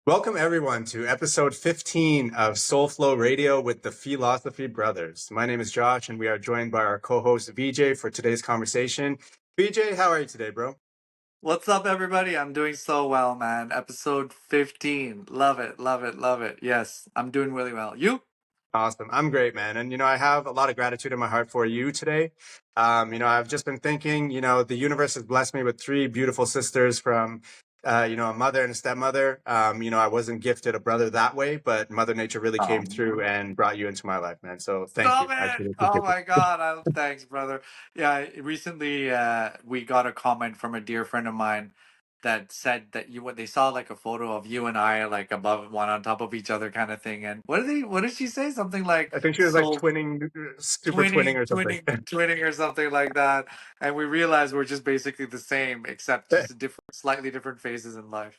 Welcome everyone to episode 15 of Soul Flow Radio with the Feel-Osophy brothers. My name is Josh and we are joined by our co-host VJ for today's conversation. VJ, how are you today, bro? What's up, everybody? I'm doing so well, man. Episode 15. Love it, love it, love it. Yes, I'm doing really well. You? Awesome. I'm great, man. And, I have a lot of gratitude in my heart for you today. I've just been thinking, the universe has blessed me with three beautiful sisters from, a mother and a stepmother. I wasn't gifted a brother that way, but Mother Nature really came through and brought you into my life, man. So thank Stop you. I it! truly Oh appreciate it. my God! Thanks, brother. Yeah, recently we got a comment from a dear friend of mine that said that what they saw like a photo of you and I like above one on top of each other kind of thing. And what did she say? Something like I think she was like soul twinning, super twinning or something. twinning or something like that. And we realized we're just basically the same, except just slightly different phases in life.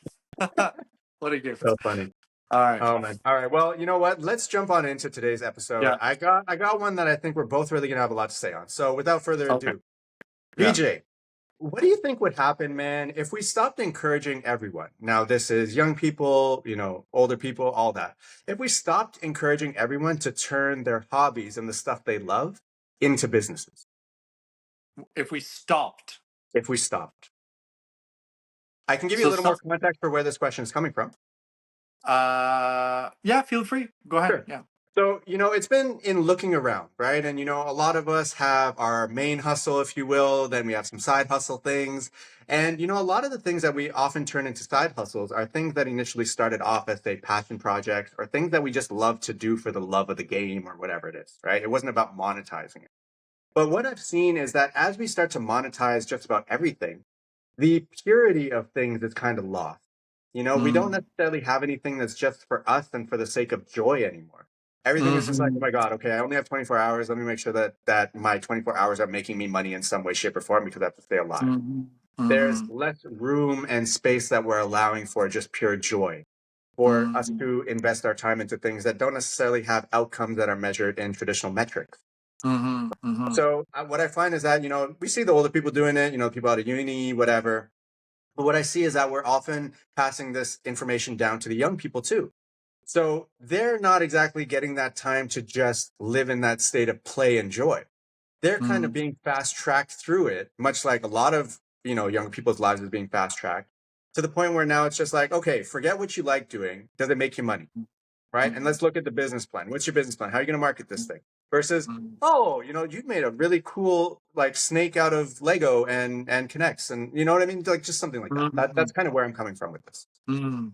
What a gift! So funny. All right. Oh man. All right. Well, you know what? Let's jump on into today's episode. Yeah. I got one that I think we're both really gonna have a lot to say on. So without further Okay. ado, Yeah. BJ, what do you think would happen, man, if we stopped encouraging everyone? Now, this is young people, older people, all that. If we stopped encouraging everyone to turn their hobbies and the stuff they love into businesses. If we stopped. If we stopped. I can give you a So little more stop. context for where this question is coming from. Yeah, feel free. Go ahead. Sure. Yeah. So, it's been in looking around, right? And, a lot of us have our main hustle, if you will. Then we have some side hustle things. And, a lot of the things that we often turn into side hustles are things that initially started off as, say, passion projects or things that we just love to do for the love of the game or whatever it is, right? It wasn't about monetizing it. But what I've seen is that as we start to monetize just about everything, the purity of things is kind of lost. We don't Mm. necessarily have anything that's just for us and for the sake of joy anymore. Everything is just like, oh Hmm. my God, okay, I only have 24 hours. Let me make sure that my 24 hours are making me money in some way, shape, or form because I have to stay alive. Hmm. There's Hmm. less room and space that we're allowing for just pure joy, for us Hmm. to invest our time into things that don't necessarily have outcomes that are measured in traditional metrics. Hmm. Hmm. So what I find is that, we see the older people doing it, people out of uni, whatever. But what I see is that we're often passing this information down to the young people too. So they're not exactly getting that time to just live in that state of play and joy. They're kind of Hmm. being fast tracked through it, much like a lot of, young people's lives is being fast tracked to the point where now it's just like, okay, forget what you like doing. Does it make you money? Right? And Hmm. let's look at the business plan. What's your business plan? How are you going to market this thing? Versus, Hmm. oh, you've made a really cool like snake out of Lego and connects, and you know what I mean? Like just something like that. That's Hmm. kind of where I'm coming from with this. Hmm.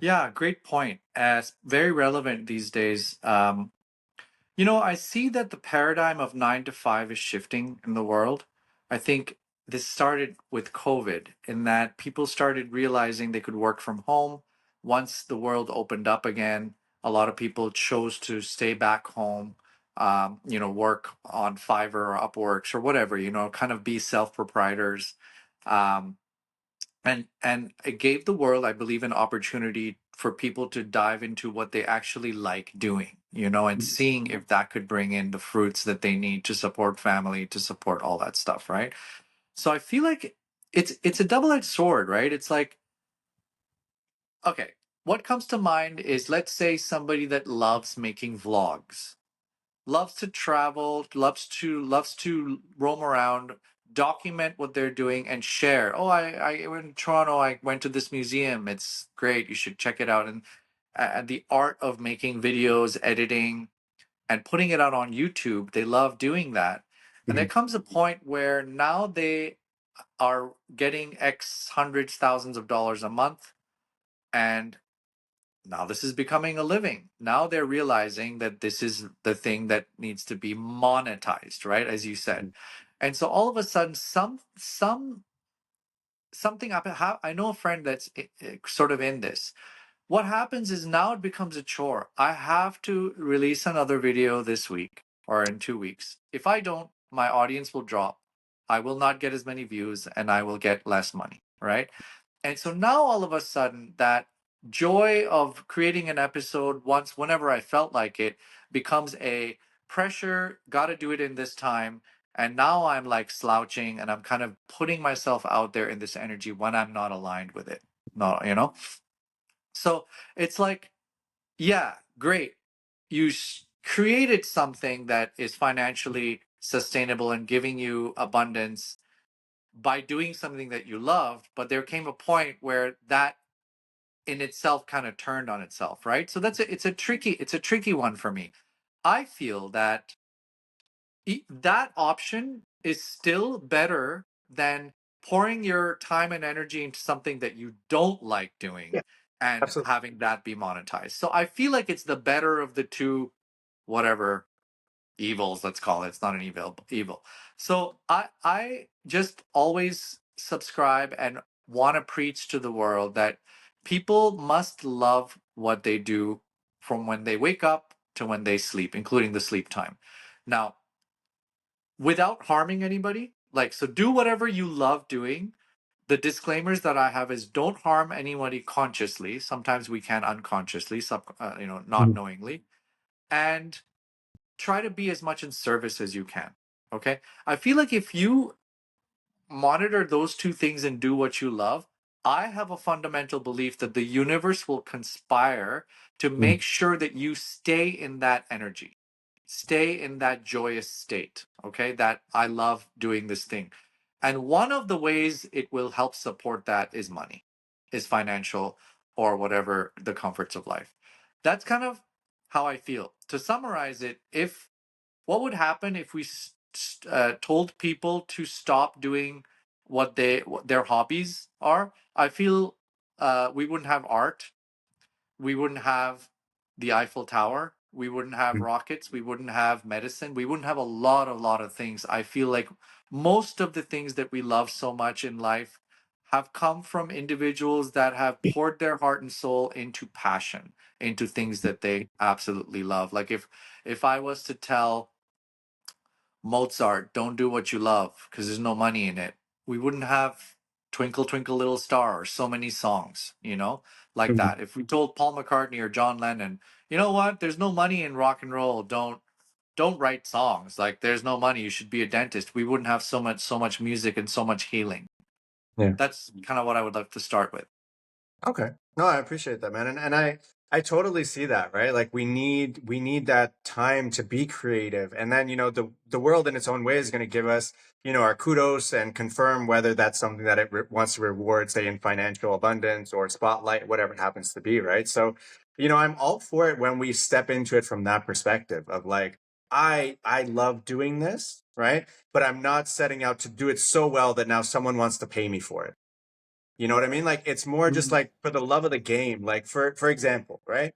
Yeah, great point. As very relevant these days. I see that the paradigm of 9 to 5 is shifting in the world. I think this started with COVID, in that people started realizing they could work from home. Once the world opened up again, a lot of people chose to stay back home, work on Fiverr or Upworks or whatever, kind of be self proprietors. Um, and it gave the world, I believe, an opportunity for people to dive into what they actually like doing, and seeing if that could bring in the fruits that they need to support family, to support all that stuff, right? So I feel like it's a double-edged sword, right? It's like, okay, what comes to mind is, let's say, somebody that loves making vlogs, loves to travel, loves to roam around, document what they're doing, and share. Oh, I went to Toronto. I went to this museum. It's great. You should check it out. And the art of making videos, editing, and putting it out on YouTube. They love doing that. And there Mhm. comes a point where now they are getting X hundreds, thousands of dollars a month, and now this is becoming a living. Now they're realizing that this is the thing that needs to be monetized, right? As you said. Mhm. And so all of a sudden, something happened. I know a friend that's sort of in this. What happens is now it becomes a chore. I have to release another video this week or in 2 weeks. If I don't, my audience will drop. I will not get as many views and I will get less money, right? And so now all of a sudden, that joy of creating an episode whenever I felt like it, becomes a pressure, got to do it in this time. And now I'm like slouching and I'm kind of putting myself out there in this energy when I'm not aligned with it. No, So it's like, yeah, great. You created something that is financially sustainable and giving you abundance by doing something that you loved, but there came a point where that in itself kind of turned on itself, right? So it's a tricky one for me. I feel that that option is still better than pouring your time and energy into something that you don't like doing Yeah, and absolutely. having that be monetized. So I feel like it's the better of the two, whatever evils, let's call it. It's not an evil. So I just always subscribe and want to preach to the world that people must love what they do from when they wake up to when they sleep, including the sleep time. Now, without harming anybody, like, so do whatever you love doing. The disclaimers that I have is don't harm anybody consciously. Sometimes we can unconsciously, not Mhm. knowingly, and try to be as much in service as you can. Okay. I feel like if you monitor those two things and do what you love, I have a fundamental belief that the universe will conspire to Mhm. make sure that you stay in that energy, stay in that joyous state. Okay. That I love doing this thing. And one of the ways it will help support that is money, is financial or whatever the comforts of life. That's kind of how I feel. To summarize it, if what would happen if we told people to stop doing what their hobbies are? I feel we wouldn't have art, we wouldn't have the Eiffel Tower, we wouldn't have rockets, we wouldn't have medicine, we wouldn't have a lot of things. I feel like most of the things that we love so much in life have come from individuals that have poured their heart and soul into passion, into things that they absolutely love. Like if I was to tell Mozart, don't do what you love because there's no money in it, we wouldn't have Twinkle Twinkle Little Star or so many songs, like Mhm. that. If we told Paul McCartney or John Lennon, you know what, there's no money in rock and roll, don't write songs. Like there's no money, you should be a dentist. We wouldn't have so much music and so much healing. Yeah. That's kind of what I would like to start with. Okay. No, I appreciate that, man. And I totally see that, right? Like we need that time to be creative. And then, the world in its own way is going to give us, our kudos and confirm whether that's something that it wants to reward, say in financial abundance or spotlight, whatever it happens to be, right? So, I'm all for it when we step into it from that perspective of like, I love doing this, right? But I'm not setting out to do it so well that now someone wants to pay me for it. You know what I mean? Like it's more just Mm, like for the love of the game. Like for example, right?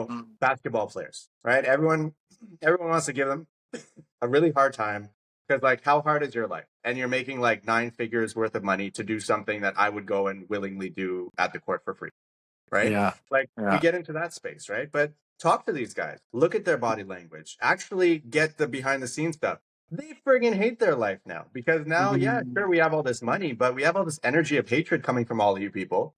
mm, Basketball players, right? Everyone wants to give them a really hard time because like how hard is your life? And you're making like nine figures worth of money to do something that I would go and willingly do at the court for free, right? yeah, Like we yeah. get into that space, right? But talk to these guys, look at their body language, actually get the behind the scenes stuff. They friggin' hate their life now because now, yeah, Mm, sure, we have all this money, but we have all this energy of hatred coming from all of you people,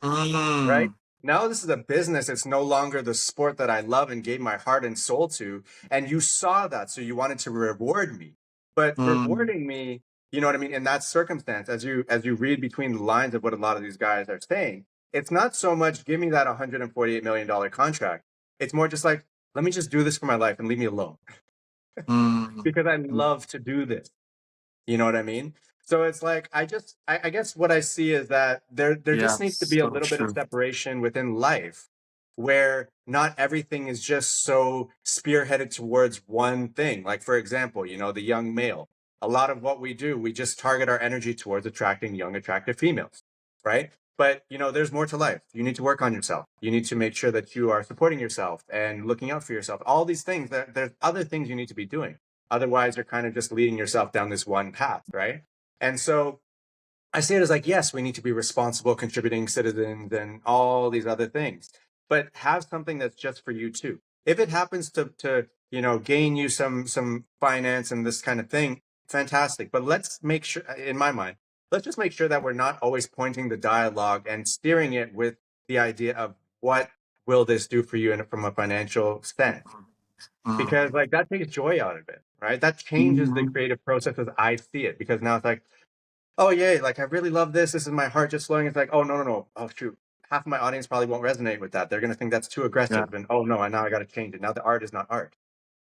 right? mm, Now this is a business. It's no longer the sport that I love and gave my heart and soul to. And you saw that, so you wanted to reward me. But mm, rewarding me, you know what I mean, in that circumstance, as you read between the lines of what a lot of these guys are saying, it's not so much give me that $148 million contract. It's more just like, let me just do this for my life and leave me alone mm, because I mm. love to do this. You know what I mean? So it's like I guess what I see is that there Yeah, just needs to be a so little bit of true. separation within life where not everything is just so spearheaded towards one thing. Like for example, the young male. A lot of what we do, we just target our energy towards attracting young, attractive females, right? But there's more to life. You need to work on yourself. You need to make sure that you are supporting yourself and looking out for yourself. All these things, there's other things you need to be doing. Otherwise, you're kind of just leading yourself down this one path, right? And so I see it as like, yes, we need to be responsible, contributing citizens and all these other things, but have something that's just for you too. If it happens to gain you some finance and this kind of thing, fantastic. But let's make sure, in my mind, let's just make sure that we're not always pointing the dialogue and steering it with the idea of what will this do for you from a financial sense, because Mm, like that takes joy out of it, right? That changes the mm, creative process as I see it, because now it's like, oh yay, like I really love this. This is my heart just flowing. It's like, oh no, no, no. Oh shoot. half of my audience probably won't resonate with that. They're going to think that's too Yeah. aggressive, and oh no, now I got to change it. Now the art is not art,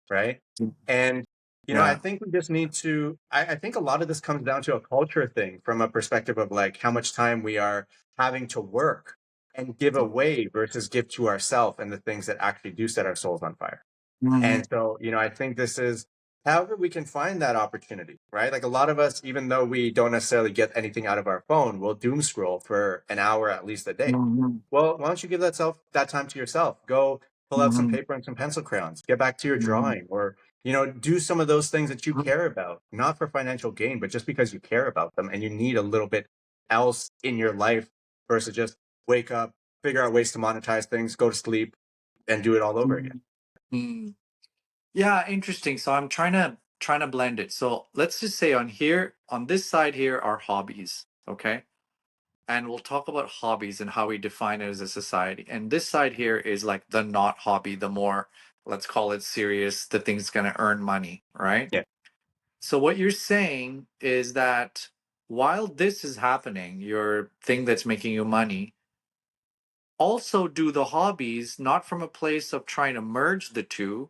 right? And I Yeah. think we just need to. I think a lot of this comes down to a culture thing, from a perspective of like how much time we are having to work and give away versus give to ourselves, and the things that actually do set our souls on fire. Mhm. And so, I think this is however we can find that opportunity, right? Like a lot of us, even though we don't necessarily get anything out of our phone, we'll doom scroll for an hour at least a day. Mhm. Well, why don't you give that time to yourself? Go pull out some Mhm. paper and some pencil crayons, get back to your Mhm. drawing, or, do some of those things that you care about, not for financial gain, but just because you care about them and you need a little bit else in your life versus just wake up, figure out ways to monetize things, go to sleep, and do it all over again. Mhm. Mhm. Yeah, interesting. So I'm trying to blend it. So let's just say on here, on this side here are hobbies, okay? And we'll talk about hobbies and how we define it as a society. And this side here is like the not hobby, the more, let's call it serious, the thing's going to earn money, right? Yeah. So what you're saying is that while this is happening, your thing that's making you money, also do the hobbies not from a place of trying to merge the two,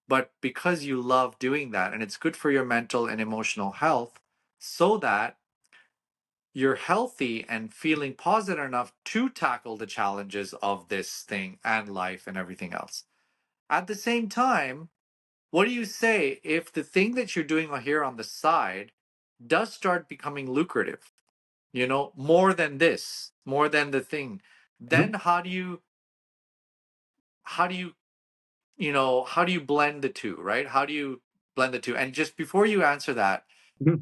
but because you love doing that and it's good for your mental and emotional health, so that you're healthy and feeling positive enough to tackle the challenges of this thing and life and everything else. At the same time, what do you say if the thing that you're doing here on the side does start becoming lucrative, more than this, more than the thing? Mhm. Then how do you how do you blend the two, right? How do you blend the two? And just before you answer that, Mhm.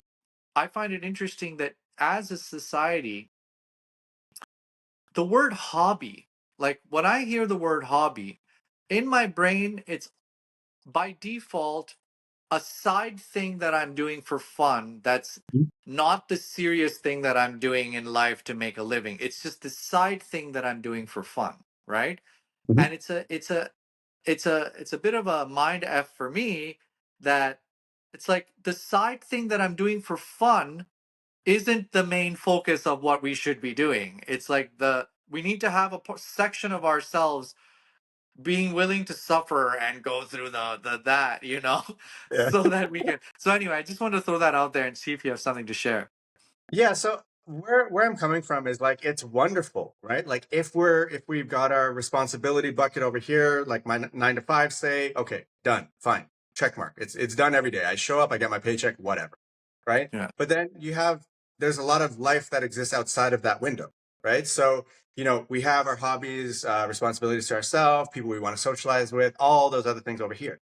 I find it interesting that as a society, the word hobby, like when I hear the word hobby, in my brain, it's by default a side thing that I'm doing for fun that's Mhm. not the serious thing that I'm doing in life to make a living. It's just the side thing that I'm doing for fun, right? Mhm. And it's a bit of a mind f for me, that it's like the side thing that I'm doing for fun isn't the main focus of what we should be doing. It's like we need to have a section of ourselves being willing to suffer and go through the that, Yeah. so that we can. So anyway, I just wanted to throw that out there and see if you have something to share. Yeah, so where I'm coming from is like it's wonderful, right? Like if we've got our responsibility bucket over here, like my 9 to 5, say, okay, done, fine, check mark. It's done every day. I show up, I get my paycheck, whatever, right? Yeah. But then there's a lot of life that exists outside of that window, right? So we have our hobbies, responsibilities to ourselves, people we want to socialize with, all those other things over here.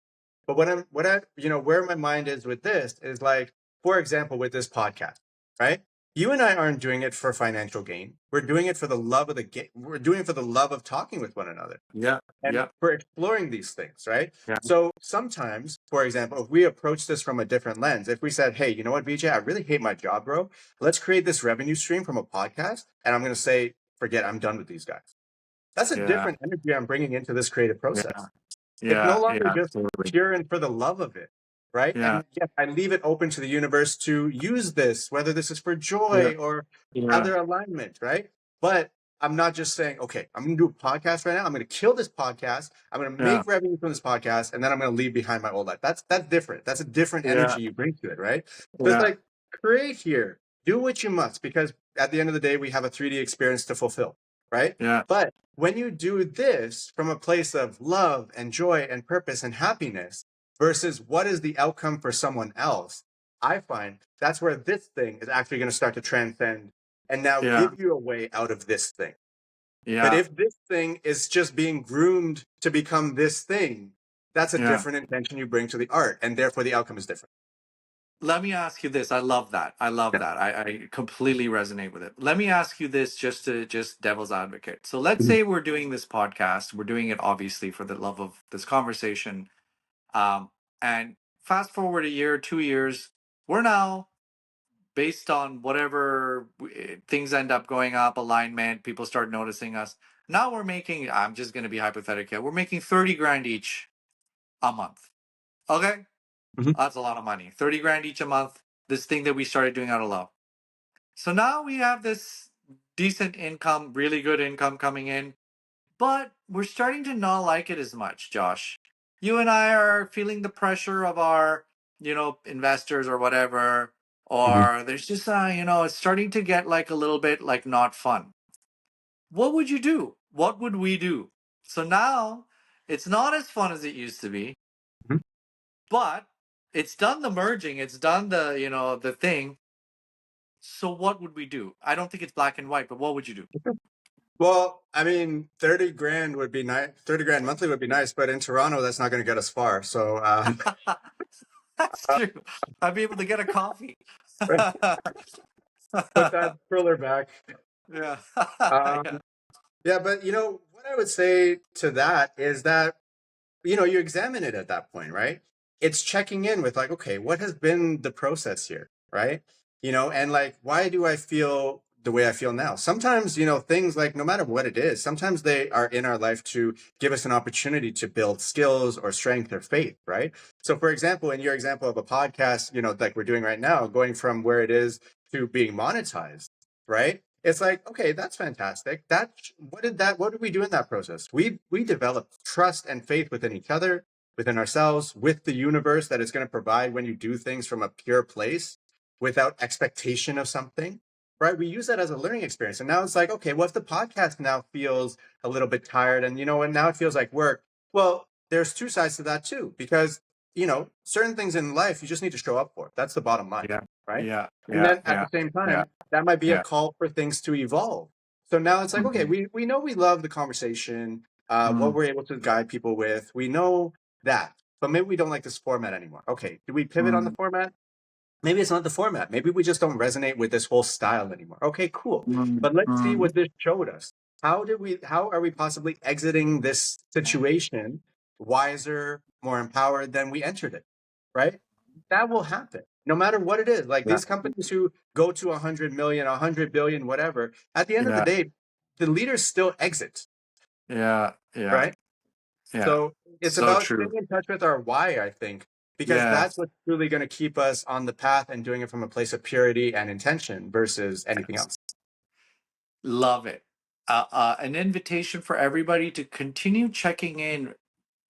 But where my mind is with this is like, for example, with this podcast, right? You and I aren't doing it for financial gain. We're doing it for the love of the game. We're doing it for the love of talking with one another Yeah. and Yeah. for exploring these things, right? Yeah. So sometimes, for example, if we approach this from a different lens, if we said, hey, you know what, VJ, I really hate my job, bro. Let's create this revenue stream from a podcast. And I'm going to say, forget, I'm done with these guys. That's a Yeah. different energy I'm bringing into this creative Yeah. process. It's no Yeah. longer Yeah. just Totally. pure and for the love of it, right? Yeah. And yes, I leave it open to the universe to use this, whether this is for Yeah. joy or Yeah. other alignment, right? But I'm not just saying, okay, I'm going to do a podcast right now. I'm going to kill this podcast. I'm going to Yeah. make revenue from this podcast, and then I'm going to leave behind my old life. That's different. That's a different Yeah. energy you bring to it, right? So it's Yeah. like create here, do what you must, because at the end of the day, we have a 3D experience to fulfill, right? Yeah. But when you do this from a place of love and joy and purpose and happiness versus what is the outcome for someone else, I find that's where this thing is actually going to start to transcend and now Yeah. give you a way out of this thing. But Yeah. if this thing is just being groomed to become this thing, that's a Yeah. different intention you bring to the art, and therefore the outcome is different. Let me ask you this. I love that. I love Yeah. that. I completely resonate with it. Let me ask you this, just devil's advocate. So let's Mhm. say we're doing this podcast. We're doing it obviously for the love of this conversation. And fast forward a year, 2 years, we're now, based on whatever things end up going up, alignment, people start noticing us. Now we're making, I'm just going to be hypothetical, we're making 30 grand each a month. Okay? Mhm. That's a lot of money. 30 grand each a month. This thing that we started doing out of love. So now we have this. decent income, really good income coming in, but we're starting to not like it as much, Josh. You and I are feeling the pressure of our, investors or whatever, Mhm. or there's just, it's starting to get like a little bit like not fun. What would you do? What would we do? So now it's not as fun as it used to be, Mhm. but it's done the merging, it's done the thing. So what would we do? I don't think it's black and white, but what would you do? Well, I mean, 30 grand would be nice. 30 grand monthly would be nice, but in Toronto, that's not going to get us far. So, That's true. I'd be able to get a coffee. put that thriller back. Yeah. Yeah. Um, yeah, but what I would say to that is that you examine it at that point, right? It's checking in with like, okay, what has been the process here, right? And like, why do I feel the way I feel now? Sometimes, things like no matter what it is, sometimes they are in our life to give us an opportunity to build skills or strength or faith, right? So, for example, in your example of a podcast, like we're doing right now, going from where it is to being monetized, right? It's like, okay, that's fantastic. What did we do in that process? We developed trust and faith within each other, within ourselves, with the universe that is going to provide when you do things from a pure place without expectation of something, right? We use that as a learning experience. And now it's like, okay, well, if the podcast now feels a little bit tired and now it feels like work, well, there's two sides to that too, because certain things in life you just need to show up for. That's the bottom line, Yeah. right? Yeah. And Yeah. then at Yeah. the same Yeah. time, that might be a Yeah. call for things to evolve. So now it's like, okay, Mhm. we know we love the conversation, what Mm, we're able to guide people with. We know that, but maybe we don't like this format anymore. Okay, do we pivot on the mm, format? Maybe it's not the format. Maybe we just don't resonate with this whole style anymore. Okay, cool. mm, But let's see mm. what this showed us. How are we possibly exiting this situation wiser, more empowered than we entered it? Right? That will happen no matter what it is. Like Yeah. these companies who go to 100 million, 100 billion, whatever, at the end of the Yeah. day, the leaders still exit, Yeah. Yeah. right? Yeah. So it's So about true. staying in touch with our why, I think, because that's Yes. what's really going to keep us on the path and doing it from a place of purity and intention versus anything else. Yes. Love it. An invitation for everybody to continue checking in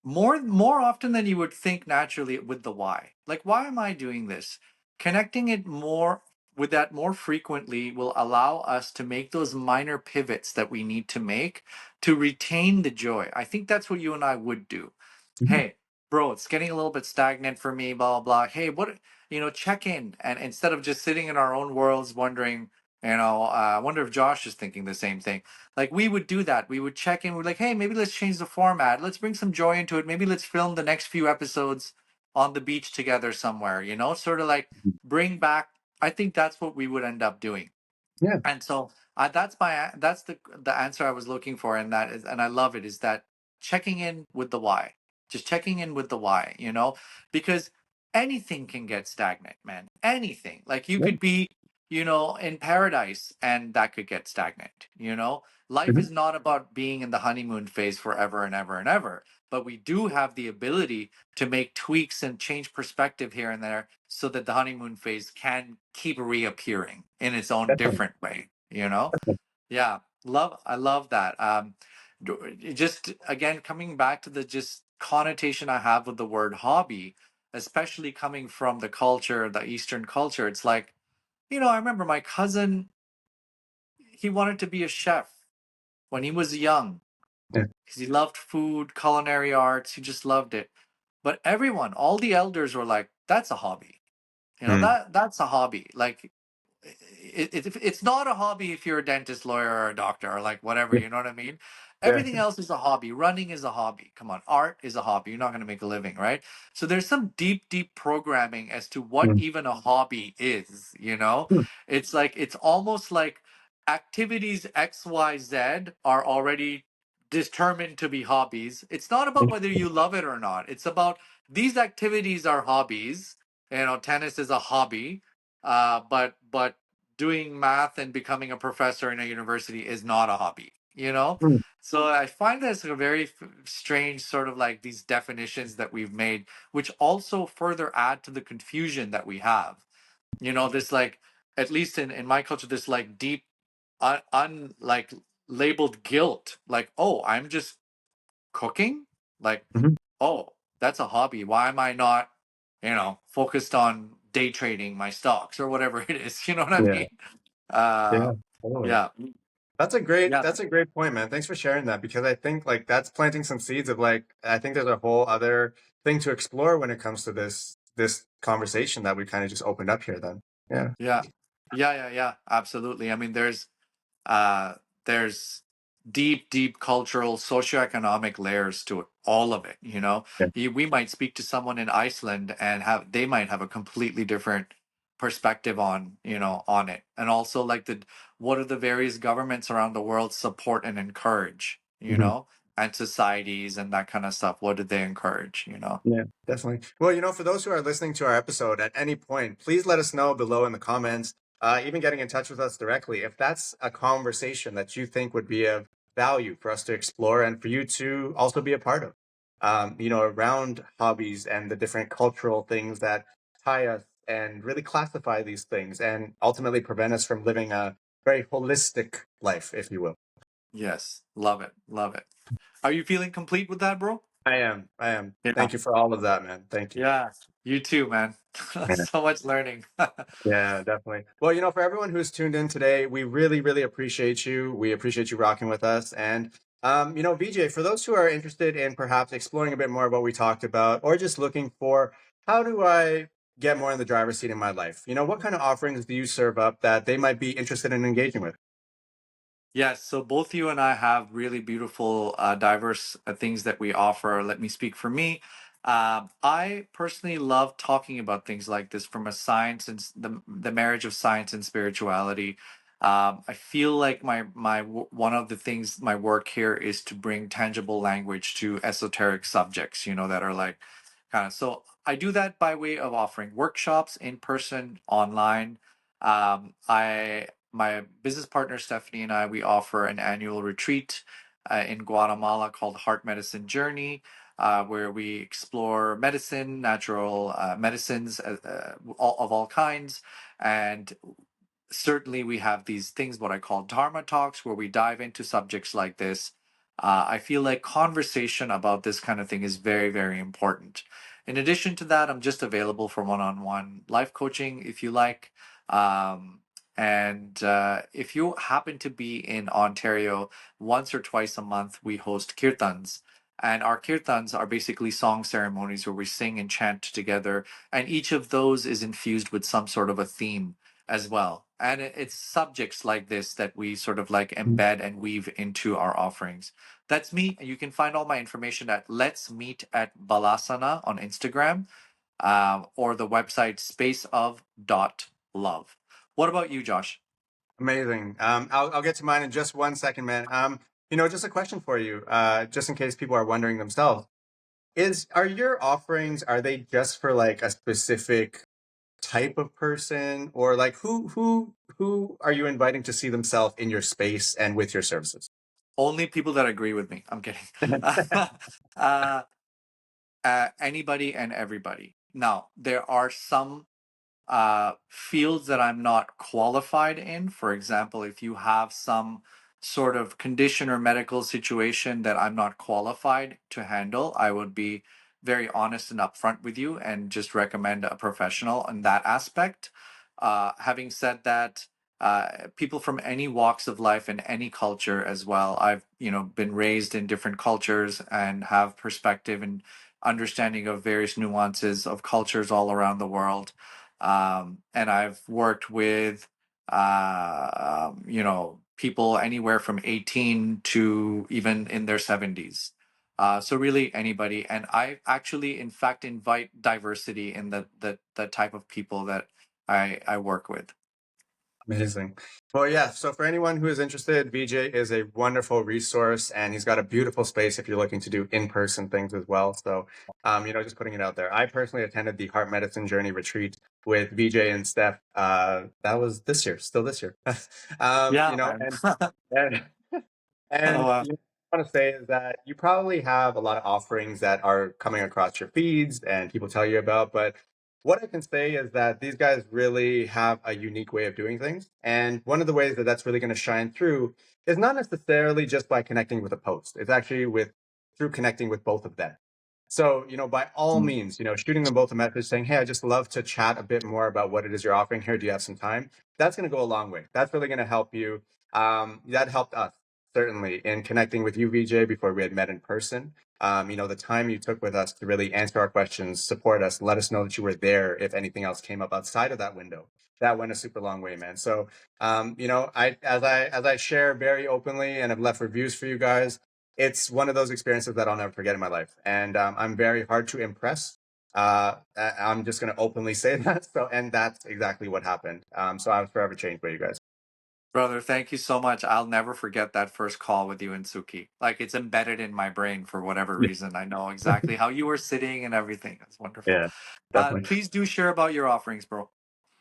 more often than you would think naturally with the why. Like, why am I doing this? Connecting it more with that more frequently will allow us to make those minor pivots that we need to make to retain the joy. I think that's what you and I would do. Mhm. Hey, bro, it's getting a little bit stagnant for me, blah, blah, blah. Hey, check in. And instead of just sitting in our own worlds wondering, I wonder if Josh is thinking the same thing. Like we would do that. We would check in. We're like, hey, maybe let's change the format. Let's bring some joy into it. Maybe let's film the next few episodes on the beach together somewhere, sort of like bring back. I think that's what we would end up doing. Yeah. And so that's the answer I was looking for, and that is, and I love it, is that checking in with the why, just checking in with the why, because anything can get stagnant, man. Anything, like you Yeah. could be, in paradise, and that could get stagnant. Life Mhm. is not about being in the honeymoon phase forever and ever and ever, but we do have the ability to make tweaks and change perspective here and there so that the honeymoon phase can keep reappearing in its own Definitely. different way. Yeah, I love that. Just again, coming back to the just connotation I have with the word hobby, especially coming from the Eastern culture. It's like, I remember my cousin, he wanted to be a chef when he was young Yeah. because he loved food, culinary arts. He just loved it. But everyone, all the elders were like, that's a hobby. Mm. That's a hobby. Like it's not a hobby if you're a dentist, lawyer, or a doctor, or like whatever. Yeah. You know what I mean? Yeah. Everything else is a hobby. Running is a hobby. Come on, art is a hobby. You're not going to make a living, right? So there's some deep, deep programming as to what Mm. even a hobby is. Mm. It's like it's almost like activities X, Y, Z are already determined to be hobbies. It's not about whether you love it or not. It's about these activities are hobbies. Tennis is a hobby, but doing math and becoming a professor in a university is not a hobby. Mm. So I find this a very strange sort of like these definitions that we've made, which also further add to the confusion that we have. This like, at least in my culture, this like deep like labeled guilt. Like, oh, I'm just cooking. Like, Mhm. oh, that's a hobby. Why am I not, focused on day trading my stocks or whatever it is? You know what I Yeah, mean? yeah, Uh, totally. yeah, yeah, That's a great point, man. Thanks for sharing that because I think like that's planting some seeds of like I think there's a whole other thing to explore when it comes to this conversation that we kind of just opened up here then. Yeah. yeah, yeah. Absolutely. I mean, uh, there's deep, deep cultural, socioeconomic layers to it, all of it. Yeah. We might speak to someone in Iceland and they might have a completely different perspective on it, and also like what are the various governments around the world support and encourage, Mhm. and societies and that kind of stuff. What do they encourage? Yeah, definitely. Well, for those who are listening to our episode at any point, please let us know below in the comments, even getting in touch with us directly, if that's a conversation that you think would be of value for us to explore and for you to also be a part of, around hobbies and the different cultural things that tie us and really classify these things and ultimately prevent us from living a very holistic life, if you will. Yes, love it, love it. Are you feeling complete with that, bro? I am. I am. Yeah. Thank you for all of that, man. Thank you. Yeah, you too, man. So much learning. Yeah, definitely. Well, for everyone who's tuned in today, we really, really appreciate you. We appreciate you rocking with us. And, VJ, for those who are interested in perhaps exploring a bit more of what we talked about, or just looking for how do I get more in the driver's seat in my life? What kind of offerings do you serve up that they might be interested in engaging with? Yes, so both you and I have really beautiful, diverse things that we offer. Let me speak for me. I personally love talking about things like this from a science and the marriage of science and spirituality. I feel like one of the things my work here is to bring tangible language to esoteric subjects, that are like kind of. So I do that by way of offering workshops in person, online. My business partner Stephanie and I, we offer an annual retreat in Guatemala called Heart Medicine Journey, where we explore medicine, natural medicines of all kinds, and certainly we have these things what I call dharma talks where we dive into subjects like this. I feel like conversation about this kind of thing is very, very important. In addition to that, I'm just available for one-on-one life coaching if you like. um, and if you happen to be in Ontario, once or twice a month we host kirtans, and our kirtans are basically song ceremonies where we sing and chant together, and each of those is infused with some sort of a theme as well. And it's subjects like this that we sort of like embed and weave into our offerings. That's me. You can find all my information at Let's Meet at Balasana on Instagram, or the website spaceof.love. What about you, Josh? Amazing. I'll get to mine in just one second, man. Just a question for you, just in case people are wondering themselves. Are your offerings, are they just for like a specific type of person or like who are you inviting to see themselves in your space and with your services? Only people that agree with me. I'm kidding. uh, Anybody and everybody. Now, there are some fields that I'm not qualified in. For example, if you have some sort of condition or medical situation that I'm not qualified to handle, I would be very honest and upfront with you and just recommend a professional in that aspect. Having said that, people from any walks of life and any culture as well. I've been raised in different cultures and have perspective and understanding of various nuances of cultures all around the world. And I've worked with people anywhere from 18 to even in their 70s. So really anybody, and I actually in fact invite diversity in the type of people that I work with. Amazing. Well, yeah. So for anyone who is interested, VJ is a wonderful resource, and he's got a beautiful space if you're looking to do in-person things as well. So, just putting it out there. I personally attended the Heart Medicine Journey retreat with VJ and Steph. That was this year, still this year. Yeah, man. And Oh, and I want to say is that you probably have a lot of offerings that are coming across your feeds and people tell you about, but what I can say is that these guys really have a unique way of doing things. And one of the ways that that's really going to shine through is not necessarily just by connecting with a post. It's actually with through connecting with both of them. So, by all Mm. means, shooting them both a message saying, "Hey, I just love to chat a bit more about what it is you're offering here. Do you have some time?" That's going to go a long way. That's really going to help you. That helped us certainly in connecting with you, VJ, before we had met in person. The time you took with us to really answer our questions, support us, let us know that you were there if anything else came up outside of that window. That went a super long way, man. So, I share very openly and have left reviews for you guys. It's one of those experiences that I'll never forget in my life, and I'm very hard to impress. I'm just going to openly say that. So, and that's exactly what happened. So I was forever changed by you guys. Brother, thank you so much. I'll never forget that first call with you and Suki. Like it's embedded in my brain for whatever reason. I know exactly how you were sitting and everything. It's wonderful. Yeah, definitely. Please do share about your offerings, bro.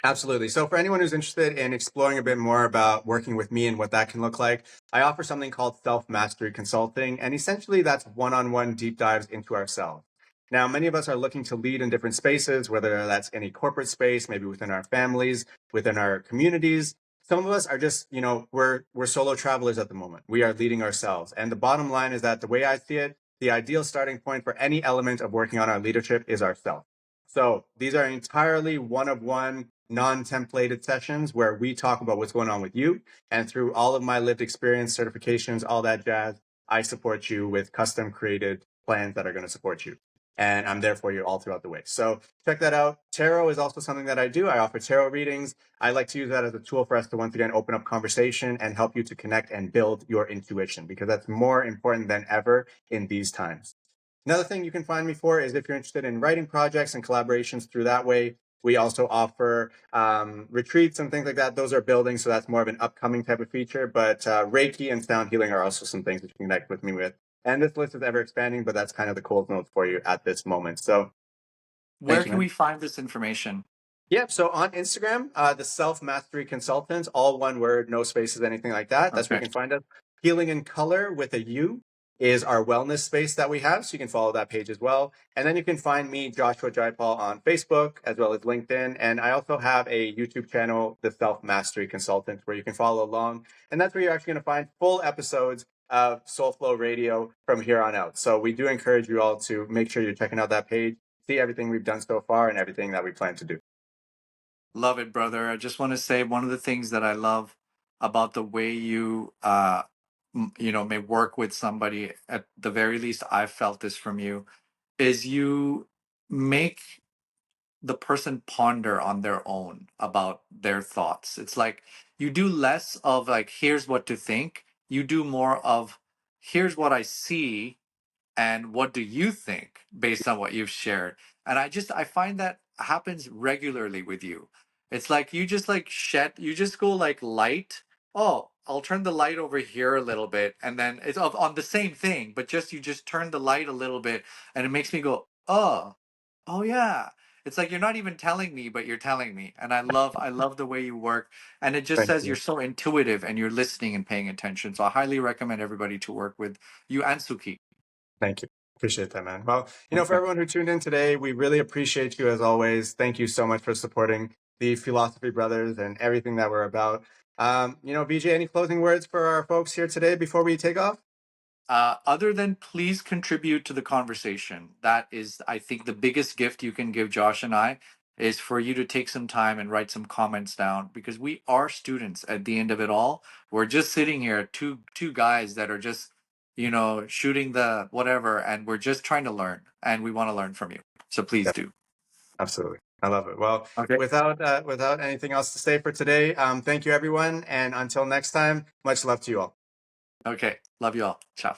Absolutely. So, for anyone who's interested in exploring a bit more about working with me and what that can look like, I offer something called self mastery consulting. And essentially, that's one on one deep dives into ourselves. Now, many of us are looking to lead in different spaces, whether that's any corporate space, maybe within our families, within our communities. Some of us are just, we're solo travelers at the moment. We are leading ourselves. And the bottom line is that the way I see it, the ideal starting point for any element of working on our leadership is ourself. So these are entirely one-of-one, non-templated sessions where we talk about what's going on with you. And through all of my lived experience, certifications, all that jazz, I support you with custom created plans that are going to support you. And I'm there for you all throughout the way. So check that out. Tarot is also something that I do. I offer tarot readings. I like to use that as a tool for us to once again open up conversation and help you to connect and build your intuition, because that's more important than ever in these times. Another thing you can find me for is if you're interested in writing projects and collaborations through that way. We also offer retreats and things like that. Those are building, so that's more of an upcoming type of feature. But Reiki and sound healing are also some things that you can connect with me with. And this list is ever expanding, but that's kind of the cold notes for you at this moment. So Where thank you, can man. we find this information? Yep. So on Instagram, the Self Mastery Consultants, all one word, no spaces, anything like that. That's where you Okay. can find us. Healing in Color with a U is our wellness space that we have. So you can follow that page as well. And then you can find me, Joshua Jaipal, on Facebook as well as LinkedIn. And I also have a YouTube channel, The Self Mastery Consultant, where you can follow along. And that's where you're actually going to find full episodes of Soulflow Radio from here on out. So we do encourage you all to make sure you're checking out that page, see everything we've done so far and everything that we plan to do. Love it, brother. I just want to say one of the things that I love about the way you may work with somebody, at the very least I've felt this from you, is you make the person ponder on their own about their thoughts. It's like you do less of like, here's what to think. You do more of, here's what I see and what do you think based on what you've shared. And I find that happens regularly with you. It's like you just like you just go like light. Oh, I'll turn the light over here a little bit, and then it's on the same thing, but just you just turn the light a little bit, and it makes me go, oh yeah. It's like you're not even telling me, but you're telling me. And I love the way you work. And it just Thank says you're you. so intuitive and you're listening and paying attention. So I highly recommend everybody to work with you and Suki. Thank you. Appreciate that, man. Well, for Okay. everyone who tuned in today, we really appreciate you as always. Thank you so much for supporting the Philosophy Brothers and everything that we're about. VJ, any closing words for our folks here today before we take off? Other than please contribute to the conversation. That is, I think, the biggest gift you can give Josh and I is for you to take some time and write some comments down because we are students at the end of it all. We're just sitting here, two guys that are just, shooting the whatever, and we're just trying to learn, and we want to learn from you. So please Yeah, do. absolutely. I love it. Well, Okay. without anything else to say for today, thank you everyone, and until next time, much love to you all. Okay. Love you all. Ciao.